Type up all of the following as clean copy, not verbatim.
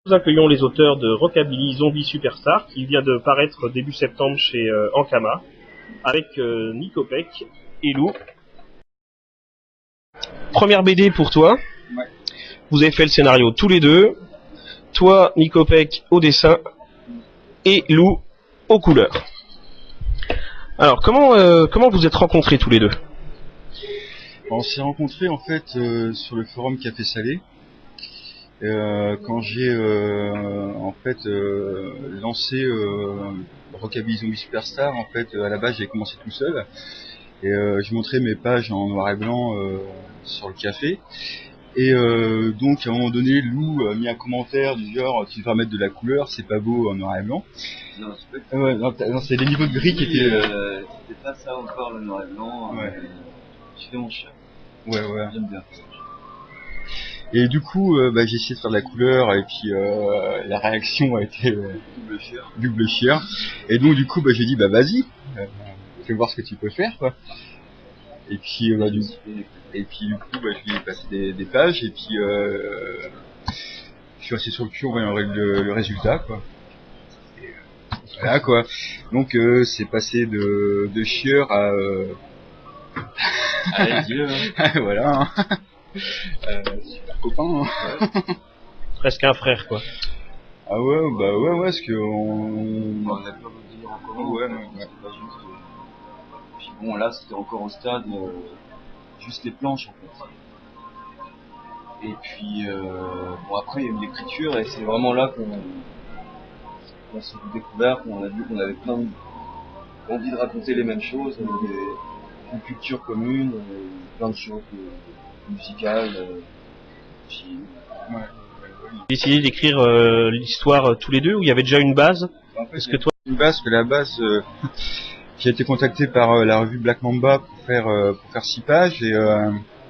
Nous accueillons les auteurs de Rockabilly Zombie Superstar qui vient de paraître début septembre chez Ankama avec Nico Peck et Lou. Première BD pour toi. Ouais. Vous avez fait le scénario tous les deux. Toi, Nico Peck au dessin et Lou aux couleurs. Alors comment vous êtes rencontrés tous les deux? On s'est rencontrés en fait sur le forum Café Salé. Quand j'ai lancé Rockabilly Zombie Superstar, en fait à la base j'ai commencé tout seul et je montrais mes pages en noir et blanc sur le café et donc à un moment donné Lou a mis un commentaire du genre tu devrais mettre de la couleur, c'est pas beau en noir et blanc. Non, c'est pas non, c'est les niveaux de gris qui étaient c'était pas ça encore le noir et blanc. Ouais. Je fais mon chien. Ouais. J'aime bien. Et du coup, j'ai essayé de faire de la couleur et puis la réaction a été double chieur. Et donc du coup, j'ai dit vas-y, fais voir ce que tu peux faire quoi. Et puis du coup, je lui ai passé des pages et puis je suis resté sur le cul en voyant le résultat quoi. Et, voilà quoi. Donc c'est passé de chieur à Allez, dis-le. Hein. voilà. Super copain. Hein. Ouais. Presque un frère quoi. Ah ouais, parce que On a plein de délires en commun. Ouais. C'était pas juste. Puis bon, là, c'était encore au stade juste les planches en fait. Et puis bon, après il y a eu l'écriture et c'est vraiment là qu'on s'est découvert, qu'on a vu qu'on avait envie de raconter les mêmes choses, une culture commune, plein de choses musicales. Puis... Ouais. Décidé d'écrire l'histoire tous les deux ou il y avait déjà une base? En fait, une base, que la base, j'ai été contacté par la revue Black Mamba pour faire 6 pages et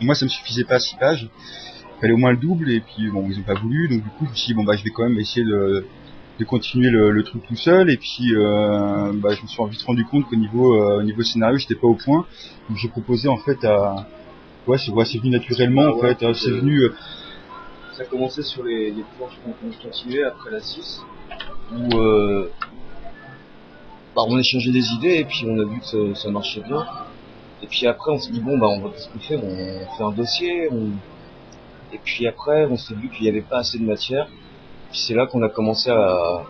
moi ça me suffisait pas 6 pages, il fallait au moins le double et puis bon ils ont pas voulu donc du coup je me suis dit je vais quand même essayer de continuer le truc tout seul et puis je me suis vite rendu compte qu'au niveau scénario j'étais pas au point, donc j'ai proposé en fait c'est venu naturellement en fait, c'est venu. Ça a commencé sur les planches qu'on continuait après la 6 où on échangeait des idées et puis on a vu que ça marchait bien. Et puis après on s'est dit on va qu'est-ce qu'on fait, on fait un dossier. Et puis après on s'est vu qu'il n'y avait pas assez de matière. Puis c'est là qu'on a commencé à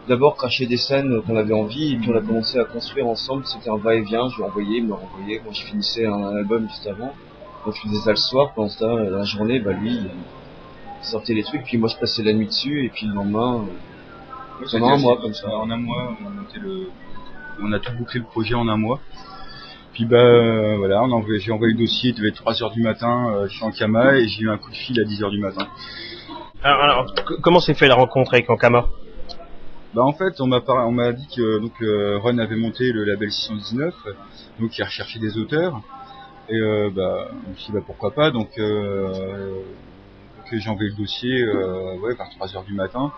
d'abord cracher des scènes qu'on avait envie et puis on a commencé à construire ensemble. C'était un va-et-vient, je lui envoyais, il me le renvoyait. Quand je finissais un album juste avant, donc je faisais ça le soir, pendant ça la journée, lui il sortait les trucs, puis moi je passais la nuit dessus et puis le lendemain pendant un mois comme ça. En un mois on a tout bouclé le projet en un mois. Puis voilà, j'ai envoyé le dossier, il devait être 3h du matin chez Ankama et j'ai eu un coup de fil à 10h du matin. Alors comment s'est fait la rencontre avec Ankama? En fait, on m'a dit que Ron avait monté le label 619, donc il recherchait des auteurs. Et je me suis dit pourquoi pas, donc j'ai envoyé le dossier vers 3h du matin.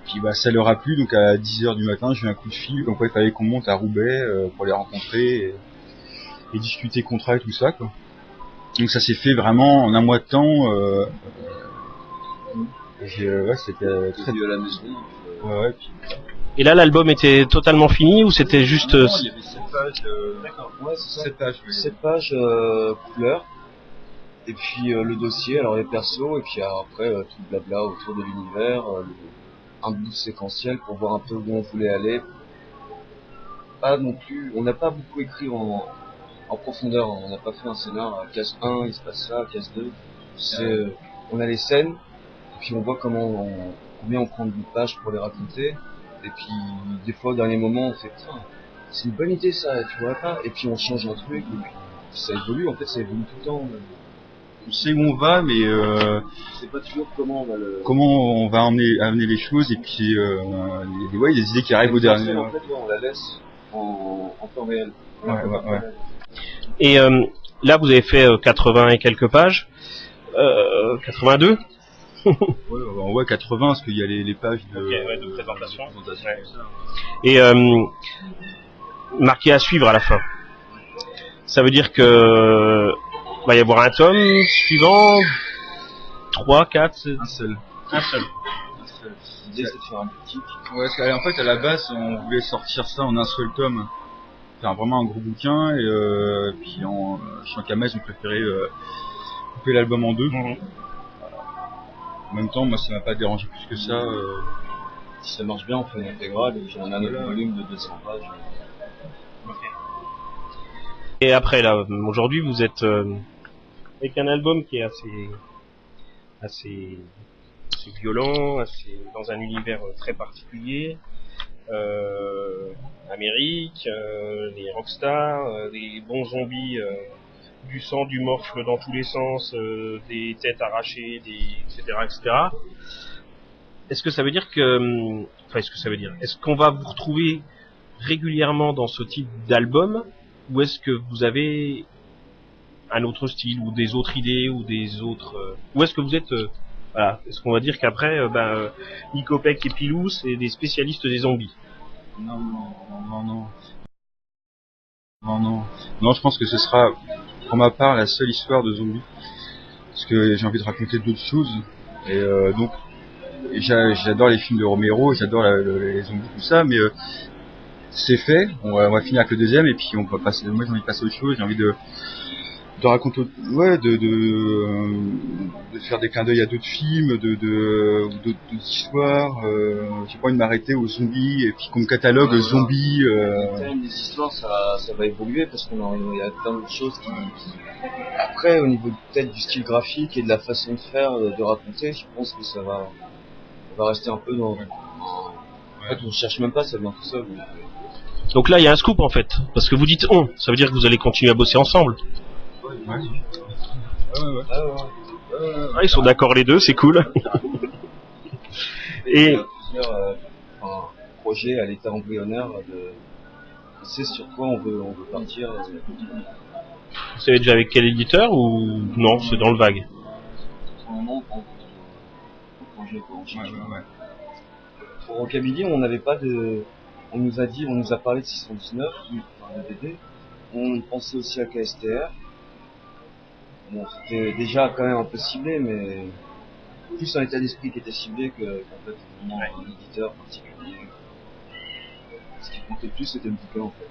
Puis ça leur a plu, donc à 10h du matin j'ai eu un coup de fil, donc il fallait qu'on monte à Roubaix pour les rencontrer et discuter contrat et tout ça quoi. Donc ça s'est fait vraiment en un mois de temps. C'était très à la maison. Ouais. Et là l'album était totalement fini ou c'était juste... Non, il y avait 7 pages. D'accord. Ouais, c'est ça. 7 pages. 7 pages couleurs. Et puis le dossier, alors les persos, et puis après tout le blabla autour de l'univers, un bout séquentiel pour voir un peu où on voulait aller. Pas non plus, on n'a pas beaucoup écrit en profondeur, on n'a pas fait un scénar à case 1, il se passe ça, à case 2. On a les scènes, et puis on voit combien on prend de pages pour les raconter. Et puis des fois au dernier moment on fait c'est une bonne idée ça, tu vois pas. Et puis on change un truc, et puis ça évolue, en fait ça évolue tout le temps. On sait où on va, mais c'est pas toujours comment on va amener les choses et puis les idées qui arrivent au dernier. En fait, on la laisse en temps réel. Ouais. Et là vous avez fait 80 et quelques pages, 82. Ouais, 80 parce qu'il y a les pages de présentation. Et marqué à suivre à la fin. Ça veut dire que va y avoir un tome suivant, 3, 4, un seul. L'idée c'est de faire un boutique. Ouais, parce qu'en fait, à la base, on voulait sortir ça en un seul tome. Faire vraiment un gros bouquin, et puis chez Ankama, ils ont préféré couper l'album en deux. En même temps, moi, ça m'a pas dérangé plus que ça. Si ça marche bien, on fait une intégrale, et puis on a un autre volume de 200 pages. Et après, là, aujourd'hui, vous êtes avec un album qui est assez violent, dans un univers très particulier. Amérique, les rockstars, des bons zombies, du sang, du morfle dans tous les sens, des têtes arrachées, etc. Est-ce que ça veut dire que, est-ce qu'on va vous retrouver régulièrement dans ce type d'album, ou est-ce que vous avez un autre style, ou des autres idées, ou des autres, ou est-ce que vous êtes, voilà, est-ce qu'on va dire qu'après, Nicopec et Pilou, c'est des spécialistes des zombies? Non, je pense que ce sera, pour ma part, la seule histoire de zombies. Parce que j'ai envie de raconter d'autres choses. Et donc, j'adore les films de Romero, j'adore les zombies, tout ça, mais c'est fait. On va finir avec le deuxième, et puis on va passer. Moi, j'ai envie de passer à autre chose. J'ai envie de raconter, de faire des clins d'œil à d'autres films, d'autres histoires. J'ai pas envie de m'arrêter aux zombies et puis qu'on me catalogue zombies. Les histoires, ça va évoluer parce qu'il y a plein d'autres choses qui. Après, au niveau peut-être du style graphique et de la façon de faire, de raconter, je pense que ça va rester un peu dans. En fait, on cherche même pas, ça vient tout seul. Donc là, il y a un scoop en fait, parce que vous dites on, ça veut dire que vous allez continuer à bosser ensemble. Ouais. Ah, ils sont d'accord les deux, c'est cool. Et plusieurs projets à l'état embryonnaire c'est sur quoi on veut partir. Vous savez déjà avec quel éditeur ou non, c'est dans le vague? Pour le moment, projet quoi. Pour Rockabilly, on n'avait pas de. On nous a parlé de 619, de BD. On pensait aussi à KSTR. Bon, c'était déjà quand même un peu ciblé, mais plus un état d'esprit qui était ciblé qu'en fait vraiment un éditeur particulier. Ce qui comptait plus, c'était le bouquin en fait.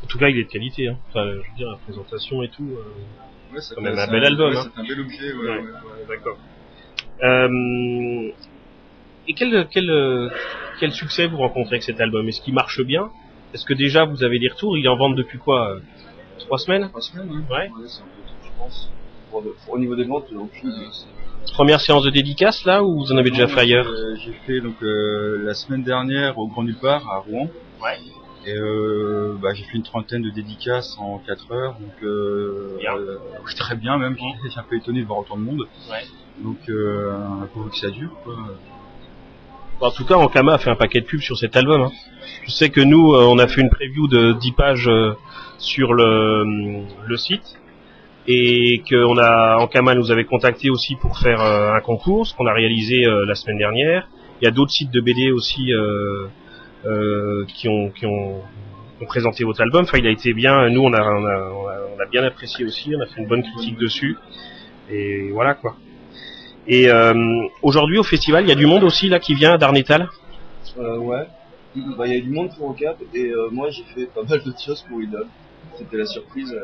En tout cas, il est de qualité. Hein. Enfin, je veux dire, la présentation et tout. C'est quand même un bel album. Ouais, c'est un bel objet. Ouais. D'accord. Et quel succès vous rencontrez avec cet album? Est-ce qu'il marche bien? Est-ce que déjà vous avez des retours? Il est en vente depuis quoi? 3 semaines? 3 semaines, ouais. C'est un peu tout, je pense. Au niveau des ventes, aucune. Première séance de dédicace là, ou vous en avez déjà fait ailleurs? J'ai fait donc la semaine dernière au Grand Nulle Part à Rouen. Ouais. Et j'ai fait une trentaine de dédicaces en 4 heures, donc très bien même. J'ai un peu étonné de voir autant de monde. Ouais. Donc pourvu que ça dure, quoi. En tout cas, Ankama a fait un paquet de pubs sur cet album. Hein. Je sais que nous, on a fait une preview de 10 pages sur le site, et que Ankama nous avait contacté aussi pour faire un concours, ce qu'on a réalisé la semaine dernière. Il y a d'autres sites de BD aussi qui ont présenté votre album. Enfin, il a été bien. Nous, on a bien apprécié aussi. On a fait une bonne critique dessus. Et voilà quoi. Et aujourd'hui au festival, il y a du monde aussi là qui vient d'Arnétal. Ouais. Il y a du monde pour Ocap, et moi j'ai fait pas mal d'autres choses pour Idol. C'était la surprise.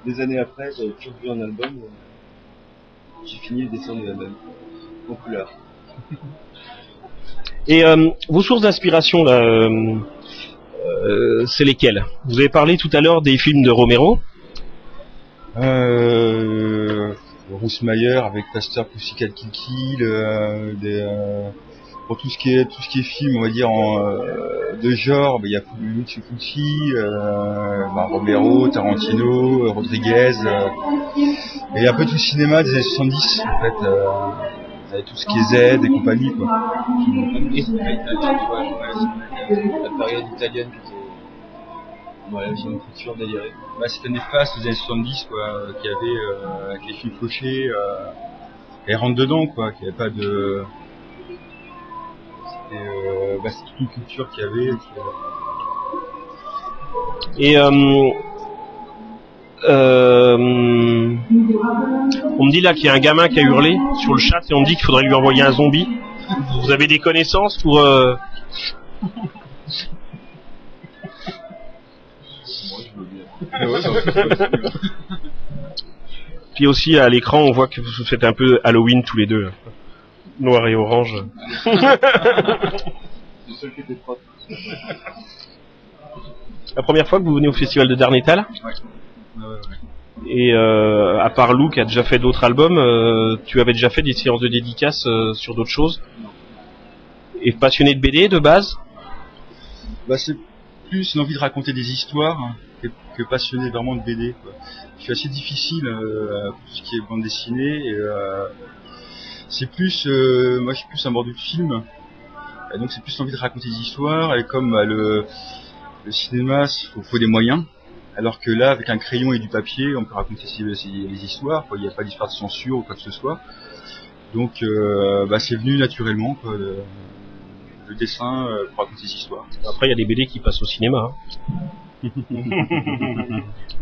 Des années après, j'avais toujours vu un album. J'ai fini le dessin de l'album en couleur. Et vos sources d'inspiration là, c'est lesquelles? Vous avez parlé tout à l'heure des films de Romero. Roussemayer avec Pasteur Pussycat Kill Kill, pour tout ce qui est film, on va dire de genre, il y a Lucio Fulci, Romero, Tarantino, Rodriguez, et un peu tout le cinéma des années 70 en fait, avec tout ce qui est Z et compagnie quoi. La période italienne qui était. Ouais, j'ai une culture délirée. C'était néfaste des années 70 quoi, qui avait avec les films fauchés, et rentre dedans quoi, qui avait pas de. C'est toute une culture qu'il y avait. Et On me dit là qu'il y a un gamin qui a hurlé sur le chat et on me dit qu'il faudrait lui envoyer un zombie. Vous avez des connaissances pour... Puis aussi à l'écran on voit que vous faites un peu Halloween tous les deux. Noir et orange. C'est le seul qui était propre. La première fois que vous venez au festival de Darnétal? Ouais. Et à part Lou qui a déjà fait d'autres albums, tu avais déjà fait des séances de dédicaces sur d'autres choses? Et passionné de BD de base? Bah c'est plus l'envie de raconter des histoires hein, que passionné vraiment de BD quoi. Je suis assez difficile pour ce qui est bande dessinée et c'est plus moi je suis plus un mordu de film et donc c'est plus l'envie de raconter des histoires et comme le cinéma faut des moyens alors que là avec un crayon et du papier on peut raconter les histoires quoi. Il n'y a pas d'histoire de censure ou quoi que ce soit donc bah c'est venu naturellement quoi, le dessin pour raconter des histoires. Après il y a des BD qui passent au cinéma. Hein.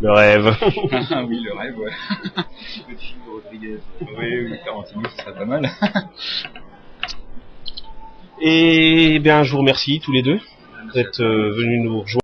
Le rêve. Ah oui, le rêve, ouais. Le film de Rodriguez. Oui, Tarantino, ce serait pas mal. Et bien je vous remercie tous les deux d'être venus nous rejoindre.